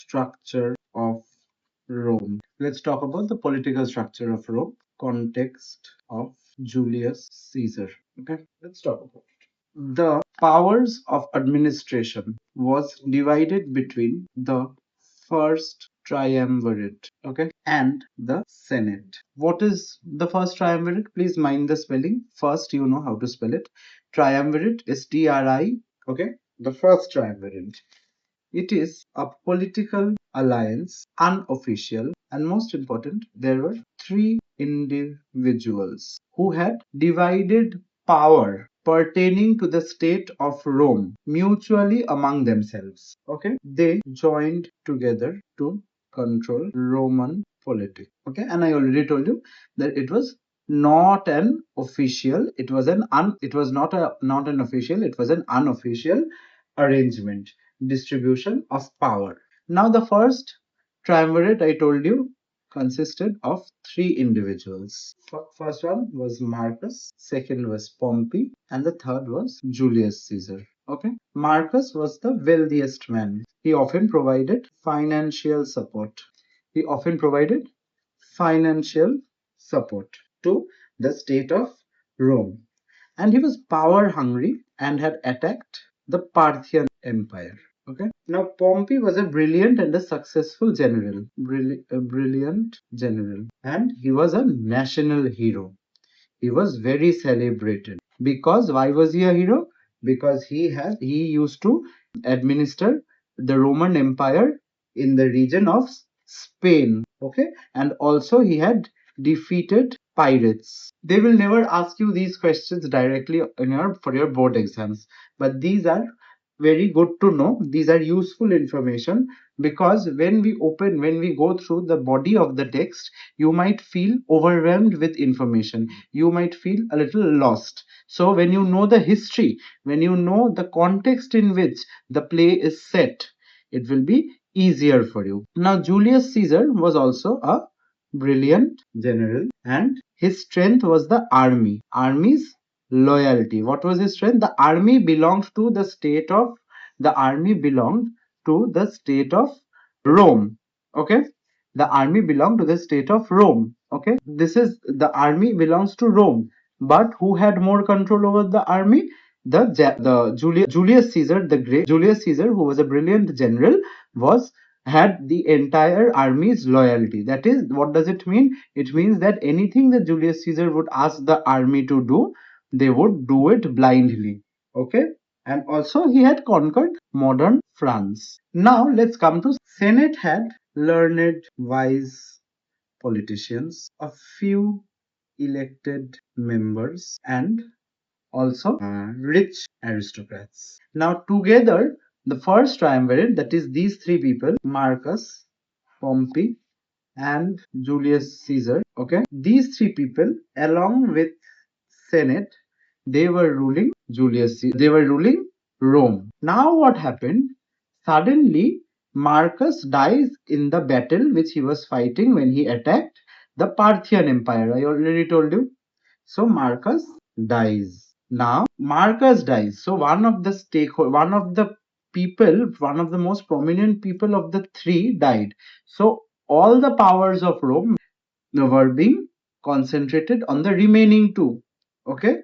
structure of Rome. Let's talk about the political structure of Rome. Context of Julius Caesar. Okay, let's talk about it. The powers of administration was divided between the First Triumvirate, okay, and the Senate. What is the First Triumvirate? Please mind the spelling. First, you know how to spell it. Triumvirate is TRI, okay. The First Triumvirate. It is a political alliance, unofficial, and most important, there were three individuals who had divided power pertaining to the state of Rome mutually among themselves. Okay, they joined together to control Roman politics. Okay, and I already told you that it was not an official. It was not an official. It was an unofficial arrangement, distribution of power. Now, the first triumvirate I told you consisted of three individuals. First one was Marcus, second was Pompey, and the third was Julius Caesar. Okay, Marcus was the wealthiest man. He often provided financial support. He often provided financial support to the state of Rome, and he was power hungry and had attacked the Parthian Empire. Okay. Now Pompey was a brilliant and a successful general. A brilliant general. And he was a national hero. He was very celebrated. Because why was he a hero? Because he used to administer the Roman Empire in the region of Spain. Okay. And also he had defeated pirates. They will never ask you these questions directly for your board exams, but these are very good to know. These are useful information, because when we go through the body of the text, you might feel overwhelmed with information. You might feel a little lost. So when you know the history, when you know the context in which the play is set, it will be easier for you. Now, Julius Caesar was also a brilliant general, and his strength was the army's loyalty. What was his strength? The army belonged to the state of Rome. Okay, the army belonged to the state of Rome. Okay, this is the army belongs to Rome, but who had more control over the army? Julius Caesar, the great Julius Caesar, who was a brilliant general, had the entire army's loyalty. That is, what does it mean? It means that anything that Julius Caesar would ask the army to do, they would do it blindly. Okay, and also he had conquered modern France. Now let's come to Senate. Had learned, wise politicians, a few elected members, and also rich aristocrats. Now together, the first triumvirate, that is these three people, Marcus, Pompey, and Julius Caesar. Okay, these three people, along with Senate, they were ruling They were ruling Rome. Now what happened? Suddenly, Marcus dies in the battle which he was fighting when he attacked the Parthian Empire. I already told you. So Marcus dies. Now Marcus dies. So one of the most prominent people of the three died. So all the powers of Rome were being concentrated on the remaining two. Okay,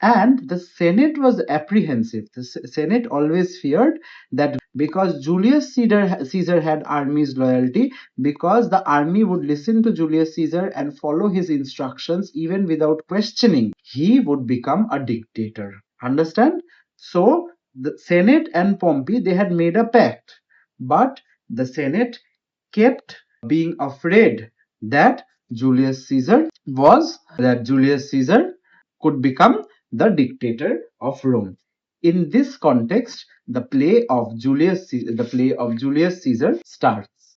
and the Senate was apprehensive. The Senate always feared that because Caesar had army's loyalty, because the army would listen to Julius Caesar and follow his instructions even without questioning, he would become a dictator. Understand? So the Senate and Pompey, they had made a pact, but the Senate kept being afraid that Julius Caesar could become the dictator of Rome. In this context, the play of Julius Caesar starts.